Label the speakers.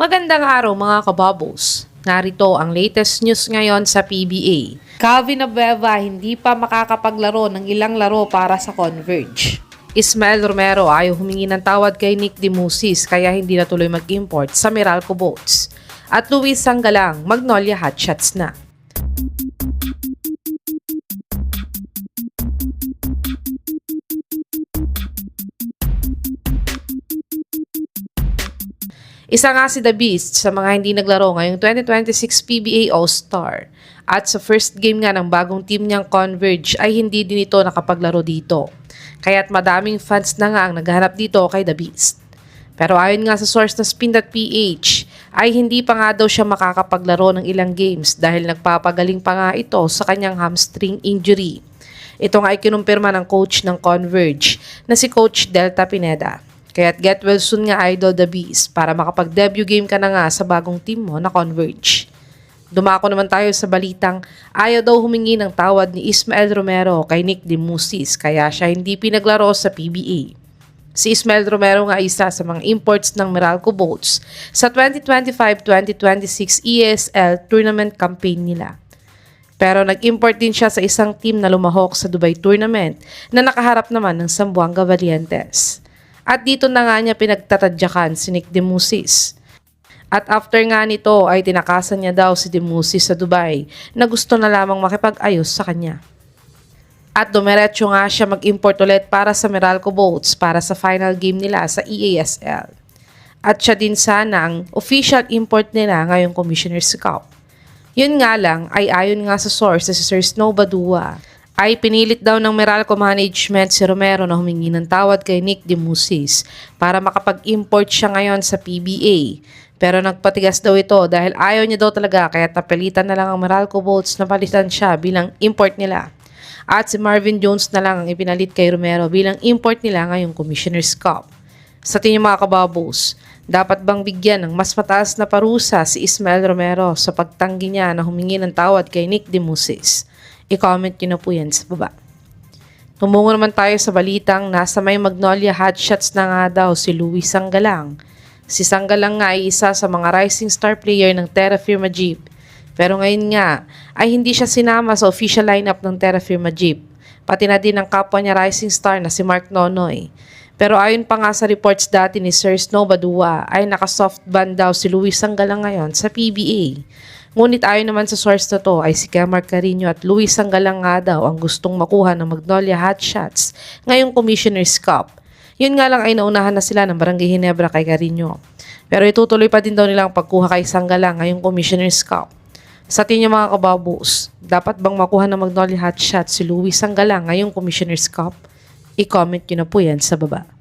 Speaker 1: Magandang araw mga kabubbles. Narito ang latest news ngayon sa PBA. Calvin Abueva hindi pa makakapaglaro ng ilang laro para sa Converge. Ismael Romero ayaw humingi ng tawad kay Nick Demusis kaya hindi na tuloy mag-import sa Meralco Boats. At Luis Sanggalang, Magnolia Hotshots na. Isa nga si The Beast sa mga hindi naglaro ngayong 2026 PBA All-Star. At sa first game nga ng bagong team niyang Converge ay hindi din ito nakapaglaro dito. Kaya't madaming fans na nga ang naghahanap dito kay The Beast. Pero ayon nga sa source na Spin.ph ay hindi pa nga daw siya makakapaglaro ng ilang games dahil nagpapagaling pa nga ito sa kanyang hamstring injury. Ito nga ay kinumpirma ng coach ng Converge na si Coach Delta Pineda. Kaya't get well soon nga Idol The Beast para makapag-debut game ka na nga sa bagong team mo na Converge. Dumako naman tayo sa balitang ayaw daw humingi ng tawad ni Ismael Romero kay Nick Demusis kaya siya hindi pinaglaro sa PBA. Si Ismael Romero nga isa sa mga imports ng Meralco Boats sa 2025-2026 ESL tournament campaign nila. Pero nag-import din siya sa isang team na lumahok sa Dubai tournament na nakaharap naman ng Zamboanga Valientes. At dito na nga niya pinagtatadyakan si Nick Demusis. At after nga nito ay tinakasan niya daw si Demusis sa Dubai na gusto na lamang makipag-ayos sa kanya. At dumiretso nga siya mag-import ulit para sa Meralco Boats para sa final game nila sa EASL. At siya din sana ang official import nila ngayong Commissioner's Cup. Yun nga lang ay ayon nga sa source na si Sir Snow Badua ay pinilit daw ng Meralco Management si Romero na humingi ng tawad kay Nick Demusis para makapag-import siya ngayon sa PBA. Pero nagpatigas daw ito dahil ayaw niya daw talaga kaya napilitan na lang ang Meralco Boats na palitan siya bilang import nila. At si Marvin Jones na lang ang ipinalit kay Romero bilang import nila ngayong Commissioner's Cup. Sa tingin mga kababos, dapat bang bigyan ng mas mataas na parusa si Ismael Romero sa pagtanggi niya na humingi ng tawad kay Nick Demusis? I-comment nyo na po yan sa baba. Tumungo naman tayo sa balitang nasa may Magnolia Hotshots na nga daw si Luis Sanggalang. Si Sanggalang nga ay isa sa mga rising star player ng Terra Firma Jeep. Pero ngayon nga ay hindi siya sinama sa official lineup ng Terra Firma Jeep. Pati na din ang kapwa niya rising star na si Mark Nonoy. Pero ayon pa nga sa reports dati ni Sir Snow Badua ay naka-soft ban daw si Luis Sanggalang ngayon sa PBA. Ngunit ayon naman sa source na to ay si Kemar Carino at Luis Sanggalang nga daw ang gustong makuha ng Magnolia Hotshots ngayong Commissioner's Cup. Yun nga lang ay naunahan na sila ng Barangay Ginebra kay Carino. Pero itutuloy pa din daw nila ang pagkuha kay Sanggalang ngayong Commissioner's Cup. Sa tingin mga kababos, dapat bang makuha ng Magnolia Hotshots si Luis Sanggalang ngayong Commissioner's Cup? I-comment nyo na po yan sa baba.